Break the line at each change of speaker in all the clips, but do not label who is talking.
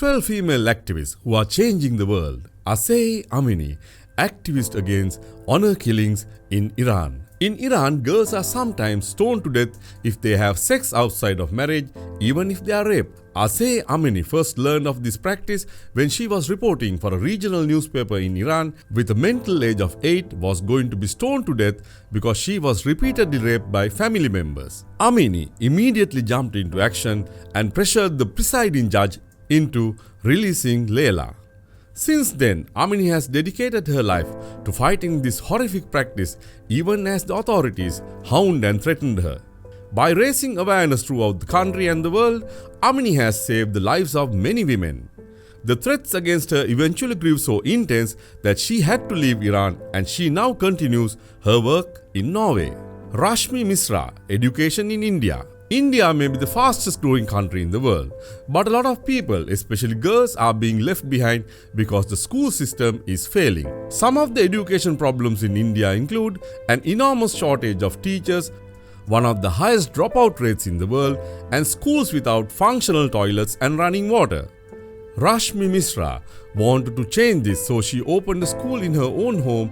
12 female activists who are changing the world. Asay Amini, activist against honor killings in Iran. In Iran, girls are sometimes stoned to death if they have sex outside of marriage, even if they are raped. Asay Amini first learned of this practice when she was reporting for a regional newspaper in Iran with a mental age of 8 was going to be stoned to death because she was repeatedly raped by family members. Amini immediately jumped into action and pressured the presiding judge into releasing Layla. Since then, Amini has dedicated her life to fighting this horrific practice even as the authorities hound and threatened her. By raising awareness throughout the country and the world, Amini has saved the lives of many women. The threats against her eventually grew so intense that she had to leave Iran and she now continues her work in Norway. Rashmi Misra, Education in India. India may be the fastest growing country in the world, but a lot of people, especially girls, are being left behind because the school system is failing. Some of the education problems in India include an enormous shortage of teachers, one of the highest dropout rates in the world, and schools without functional toilets and running water. Rashmi Misra wanted to change this, so she opened a school in her own home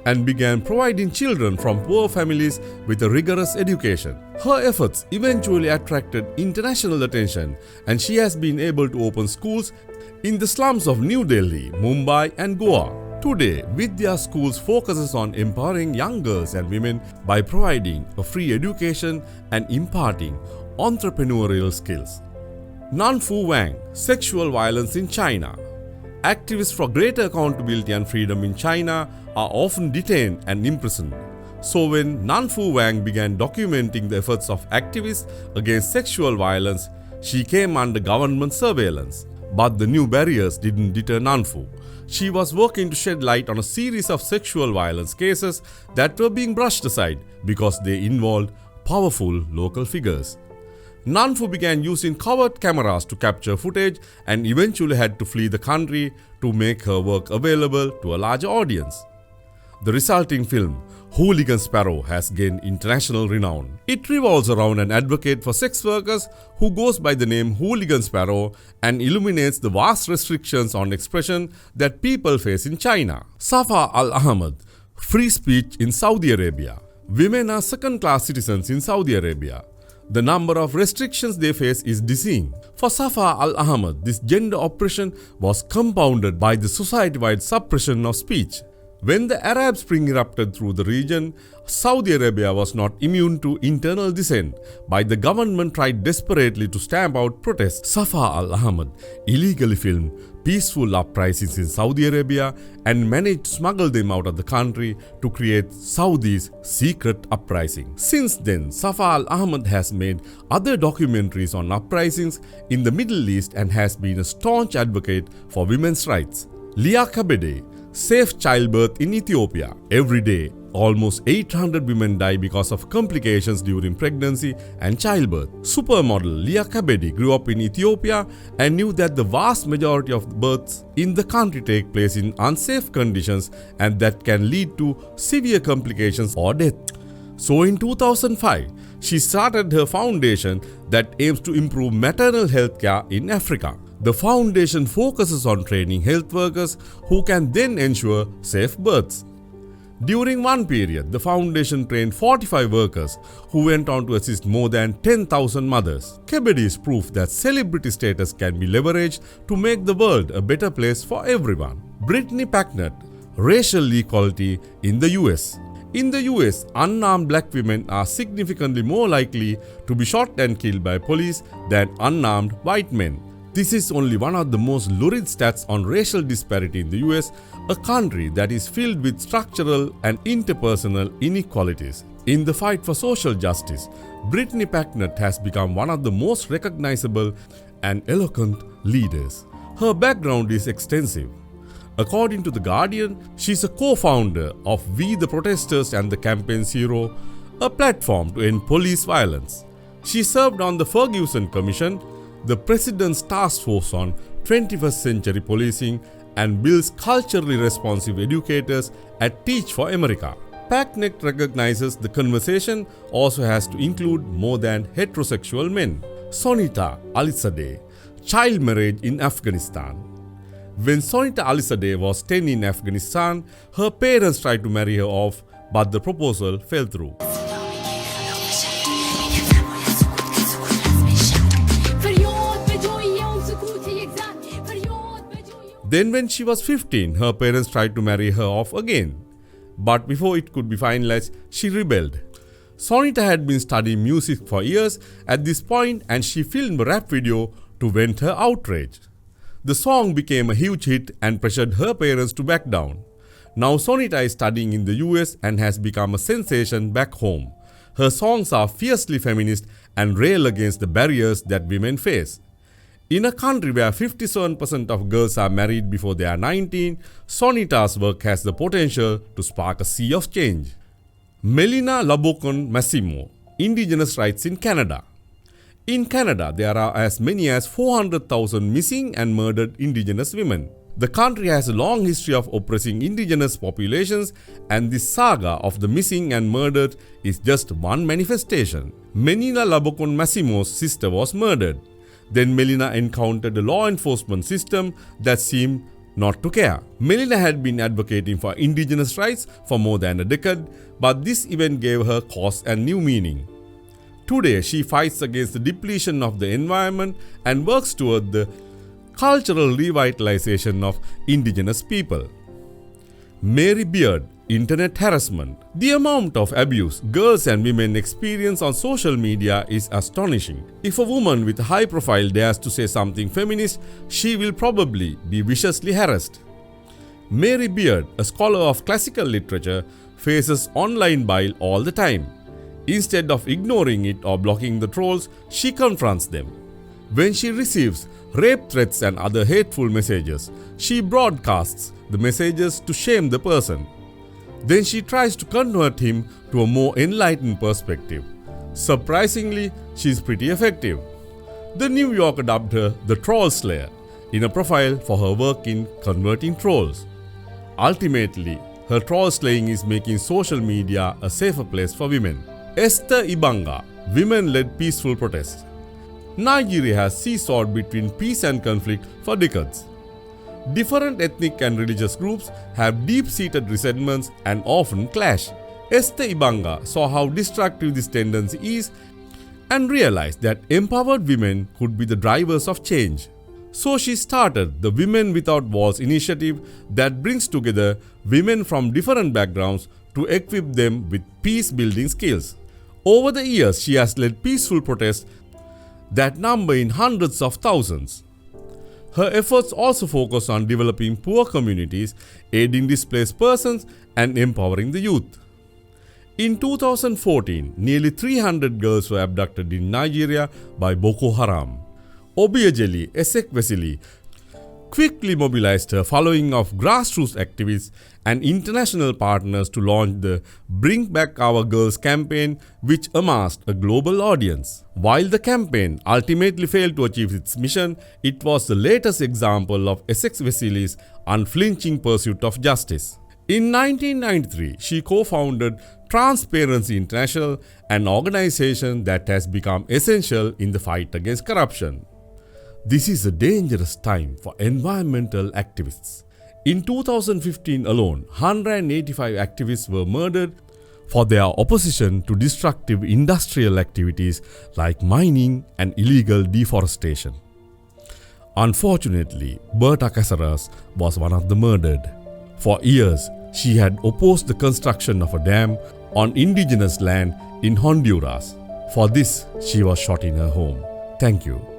and began providing children from poor families with a rigorous education. Her efforts eventually attracted international attention, and she has been able to open schools in the slums of New Delhi, Mumbai and Goa. Today, Vidya Schools focuses on empowering young girls and women by providing a free education and imparting entrepreneurial skills. Nanfu Wang, Sexual Violence in China. Activists for greater accountability and freedom in China are often detained and imprisoned. So when Nanfu Wang began documenting the efforts of activists against sexual violence, she came under government surveillance. But the new barriers didn't deter Nanfu. She was working to shed light on a series of sexual violence cases that were being brushed aside because they involved powerful local figures. Nanfu began using covert cameras to capture footage and eventually had to flee the country to make her work available to a larger audience. The resulting film, Hooligan Sparrow, has gained international renown. It revolves around an advocate for sex workers who goes by the name Hooligan Sparrow and illuminates the vast restrictions on expression that people face in China. Safa Al-Ahmad, Free Speech in Saudi Arabia. Women are second-class citizens in Saudi Arabia. The number of restrictions they face is dizzying. For Safa Al-Ahmad, this gender oppression was compounded by the society-wide suppression of speech. When the Arab Spring erupted through the region, Saudi Arabia was not immune to internal dissent, but the government tried desperately to stamp out protests. Safa Al-Ahmad illegally filmed peaceful uprisings in Saudi Arabia and managed to smuggle them out of the country to create Saudi's secret uprising. Since then, Safa Al-Ahmad has made other documentaries on uprisings in the Middle East and has been a staunch advocate for women's rights. Lia Kabede, Safe Childbirth in Ethiopia. Every day, almost 800 women die because of complications during pregnancy and childbirth. Supermodel Lia Kabedi grew up in Ethiopia and knew that the vast majority of births in the country take place in unsafe conditions and that can lead to severe complications or death. So in 2005, she started her foundation that aims to improve maternal health care in Africa. The foundation focuses on training health workers who can then ensure safe births. During one period, the foundation trained 45 workers who went on to assist more than 10,000 mothers. Kebede is proof that celebrity status can be leveraged to make the world a better place for everyone. Brittany Packnett, Racial Equality in the US. In the US, unarmed black women are significantly more likely to be shot and killed by police than unarmed white men. This is only one of the most lurid stats on racial disparity in the US, a country that is filled with structural and interpersonal inequalities. In the fight for social justice, Brittany Packnett has become one of the most recognizable and eloquent leaders. Her background is extensive. According to The Guardian, she is a co-founder of We the Protesters and the Campaign Zero, a platform to end police violence. She served on the Ferguson Commission, the President's Task Force on 21st Century Policing, and builds culturally responsive educators at Teach for America. Packnett recognizes the conversation also has to include more than heterosexual men. Sonita Alizadeh, child marriage in Afghanistan. When Sonita Alisadeh was 10 in Afghanistan, her parents tried to marry her off, but the proposal fell through. Then when she was 15, her parents tried to marry her off again. But before it could be finalized, she rebelled. Sonita had been studying music for years at this point, and she filmed a rap video to vent her outrage. The song became a huge hit and pressured her parents to back down. Now Sonita is studying in the US and has become a sensation back home. Her songs are fiercely feminist and rail against the barriers that women face. In a country where 57% of girls are married before they are 19, Sonita's work has the potential to spark a sea of change. Melina Labokon Massimo, Indigenous Rights in Canada. In Canada, there are as many as 400,000 missing and murdered Indigenous women. The country has a long history of oppressing Indigenous populations, and this saga of the missing and murdered is just one manifestation. Melina Labokon Massimo's sister was murdered. Then Melina encountered a law enforcement system that seemed not to care. Melina had been advocating for Indigenous rights for more than a decade, but this event gave her cause and new meaning. Today, she fights against the depletion of the environment and works toward the cultural revitalization of Indigenous people. Mary Beard, Internet harassment. The amount of abuse girls and women experience on social media is astonishing. If a woman with a high profile dares to say something feminist, she will probably be viciously harassed. Mary Beard, a scholar of classical literature, faces online bile all the time. Instead of ignoring it or blocking the trolls, she confronts them. When she receives rape threats and other hateful messages, she broadcasts the messages to shame the person. Then she tries to convert him to a more enlightened perspective. Surprisingly, she is pretty effective. The New Yorker dubbed her the Troll Slayer in a profile for her work in converting trolls. Ultimately, her troll slaying is making social media a safer place for women. Esther Ibanga, women-led peaceful protests. Nigeria has seesawed between peace and conflict for decades. Different ethnic and religious groups have deep-seated resentments and often clash. Esther Ibanga saw how destructive this tendency is and realized that empowered women could be the drivers of change. So she started the Women Without Walls initiative that brings together women from different backgrounds to equip them with peace-building skills. Over the years, she has led peaceful protests that number in hundreds of thousands. Her efforts also focus on developing poor communities, aiding displaced persons, and empowering the youth. In 2014, nearly 300 girls were abducted in Nigeria by Boko Haram. Obiajeli Ezekwesili quickly mobilized her following of grassroots activists and international partners to launch the Bring Back Our Girls campaign, which amassed a global audience. While the campaign ultimately failed to achieve its mission, it was the latest example of Ezekwesili's unflinching pursuit of justice. In 1993, she co-founded Transparency International, an organization that has become essential in the fight against corruption. This is a dangerous time for environmental activists. In 2015 alone, 185 activists were murdered for their opposition to destructive industrial activities like mining and illegal deforestation. Unfortunately, Berta Cáceres was one of the murdered. For years, she had opposed the construction of a dam on indigenous land in Honduras. For this, she was shot in her home. Thank you.